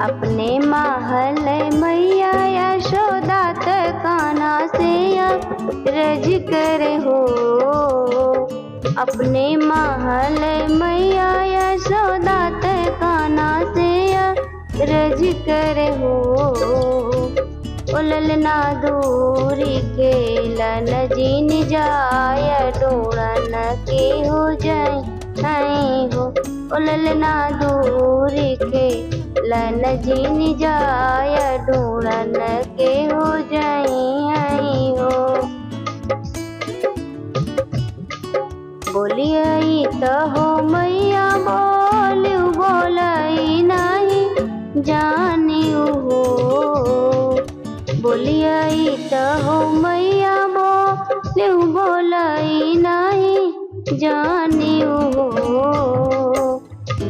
अपने महल मैया यशोदा कान्हा से रज करे हो। अपने महल मैया यशोदा कान्हा से रज करे हो। ओ ललना दूरी खेलन जिन जाय डोड़न के हो जाए हो। ओ ललना दूरी खेलन जिन जाय डोड़न के हो जाए हो। बोलिए तो हो मैया बोलू बोलई नहीं जानियो हो। बोलिए तो हो मैया बोलू बोलई नहीं जानियो हो।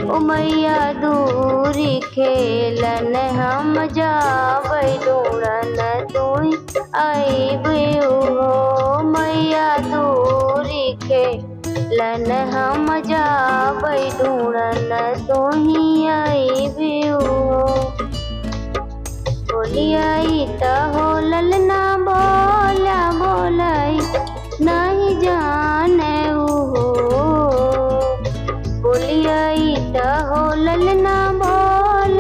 ओ मैया दूरी खेलन हम जाबै डोड़न तुई आइबे हो। मैया दूरी खेलन हम जाबै डोड़न तुही आइबे हो। बोलिए तो हो ललना बोला बोलई नहीं जाने हो। बोलिए तो हो ललना बोल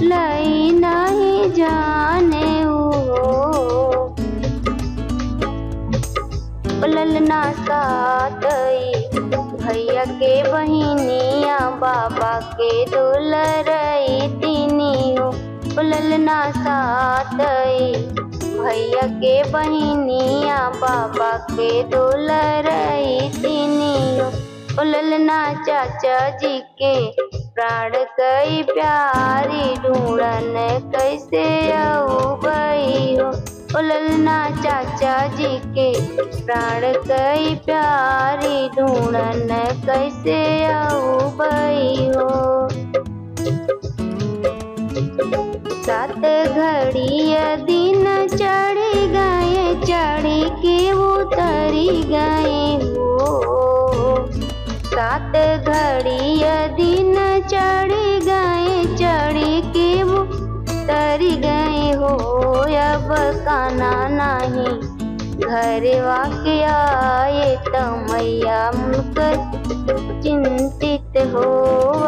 लई नहीं जाने हो। ललना सातई भैया के बहिनिया बाबा के दुलरई तीनी हो। ललना सातई भैया के बहिनिया बाबा के दुलरई तीनी हो। ललना चाचा जी के प्राण कई प्यारी ढूंढन कैसे आऊबई हो। ललना चाचा जी के प्राण कई प्यारी ढूंढन कैसे आऊबई हो। सात घड़ी दिन चढ़ी गए चढ़ी के उतरी गए हो। सात घड़ी दिन चढ़ी गए चढ़ी के उतरी गए हो। अब कान्हा नहीं घर वाके आए तो मैया मुझकर चिंतित हो।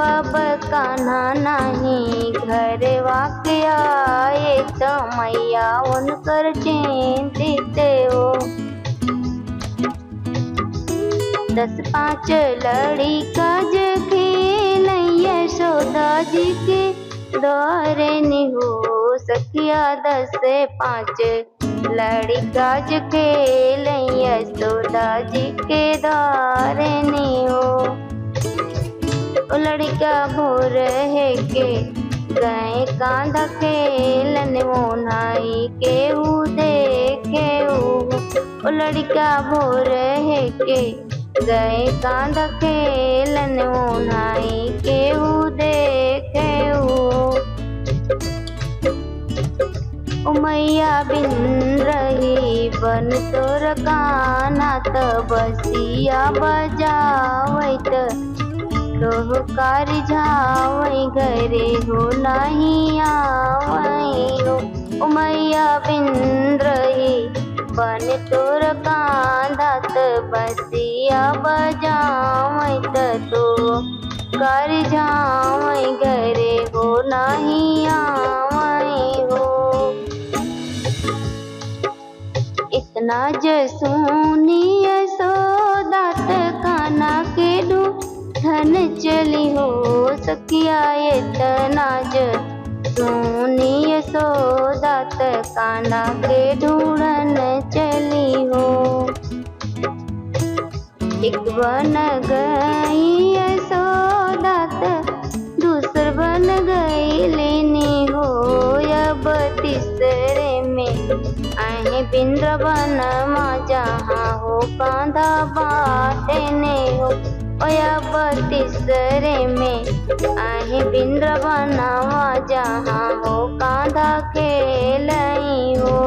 अब कान्हा नहीं घर वाके आए तो मैया उनकर चिंतित हो। 10-5 लड़ी काज खेल यशोदा जी के द्वारे नहीं हो। सखिया 10-5 लड़ी काज खेल यशोदा जी के द्वारे नहीं हो। ओ लड़का भोर है के गए कांधा खेलन मोनाई के देखे ओ लड़का भोर है के गए कांधा खेलन मोनाई के देखे ओ मैया बिन रही बन तोर कान्हा त बसिया बजावत लोहकारी झावई घरे हो नहीं आवई हो। ओ मैया बिन रही बन तोर कांधा त बसिया बजावई तो कारी झावई घरे हो नहीं आवई हो। इतना जसूनी यशोदा कान्हा के ढूंढन चली हो। सखिया इतना जसूनी यशोदा कान्हा के ढूंढन चली हो। एक बन गई यशोदा दूसर बन गई लेनी हो। अब तीसरे में आए बिंद्रवन माँ जहाँ हो कांधा बाटने हो। अब तीसरे में आए बिंद्रवन माँ जहाँ हो कांधा खेलई हो।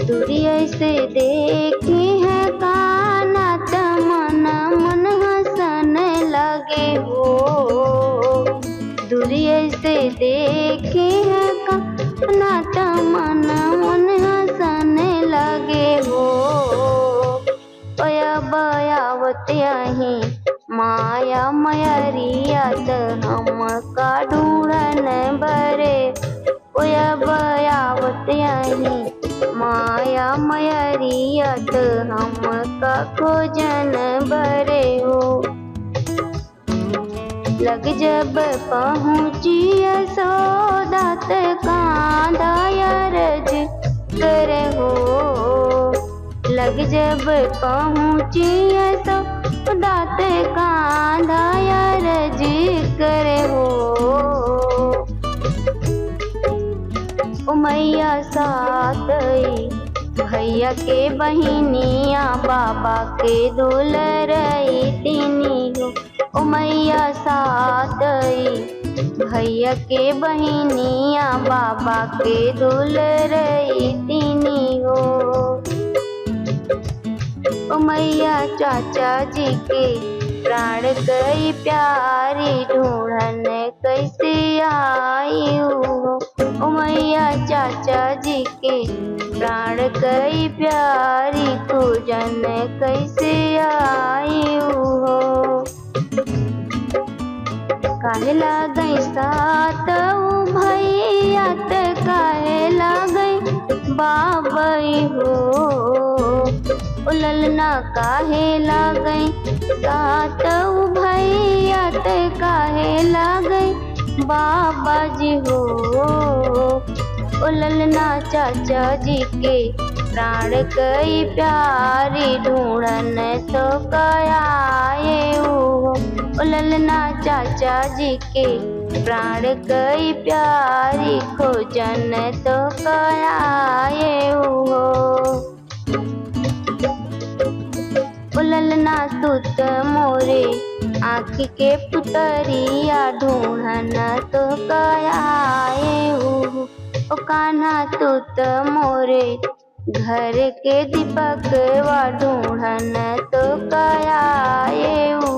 दूरिया से देखे है कान्हा त मन हंसन लगे हो। दूरिया से देखे है कान्हा त मन हंसन लगे हो। बयावत यही माया मयरिया त हमका ढूंढन बरे। ओया बयावत यही माया मयरिया त हमका खोजन बरे हो। लग जब पहुँची यशोदा त कांधा अरज करे हो। लग जब पहुँची यशोदा त कांधा अरज करे हो। ओ मैया सातई भैया के बहिनिया बाबा के दुलरई तीनी हो। ओ मैया सातई भैया के बहिनिया बाबा के दुलरई तीनी हो। ओ मैया चाचा जी के प्राण कई प्यारी ढूंढन कैसे आई हो। ओ मैया चाचा जी के प्राण कई प्यारी खोजन कैसे आई हो। काहे लागई सात भैया त काहे लागई बाबई हो। ओ ललना काहे लागई सात भैया त काहे लागई बाबा जी हो। ओ ललना चाचा जी के प्राण कई प्यारी ढूंढन तो कयाए हो। ओ ललना चाचा जी के प्राण कई प्यारी खोजन तो कयाए हो। ओ ललना सुत मोरे आँख के पुतरिया ढूंढन तो कयाए हो। ओ कान्हा तुत मोरे घर के दीपक वा ढूंढन तो कयाए हो।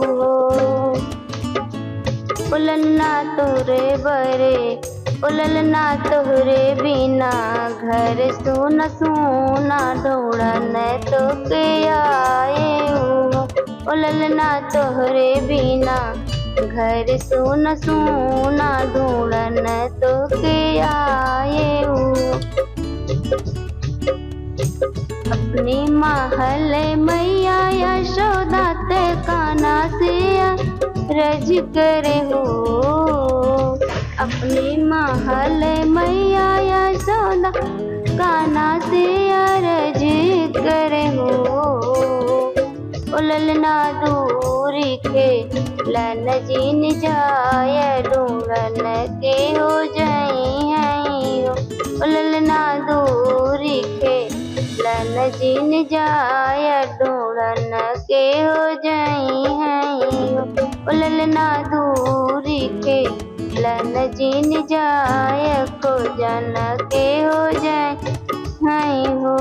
ओ ललना तोरे बरे ओ ललना तोहरे बिना घर सुना सुना ढूंढन तो के आए हो। ओ ललना तोहरे बिना घर सुना सुना ढूंढन तो के आए हो। अपने महल मैया यशोदा त कान्हा से रज करे हो। अपने महल मैया यशोदा कान्हा से अरज करे हो। ओ ललना दूरी के लन जिन जाय ढूंढन के हो जाई हैं हो। ओ ललना दूरी के लन जिन जाय ढूंढन के हो जाई हैं हो। ओ ललना दूरी के लन जिन जाय खोजन के हो जाए हैं हो।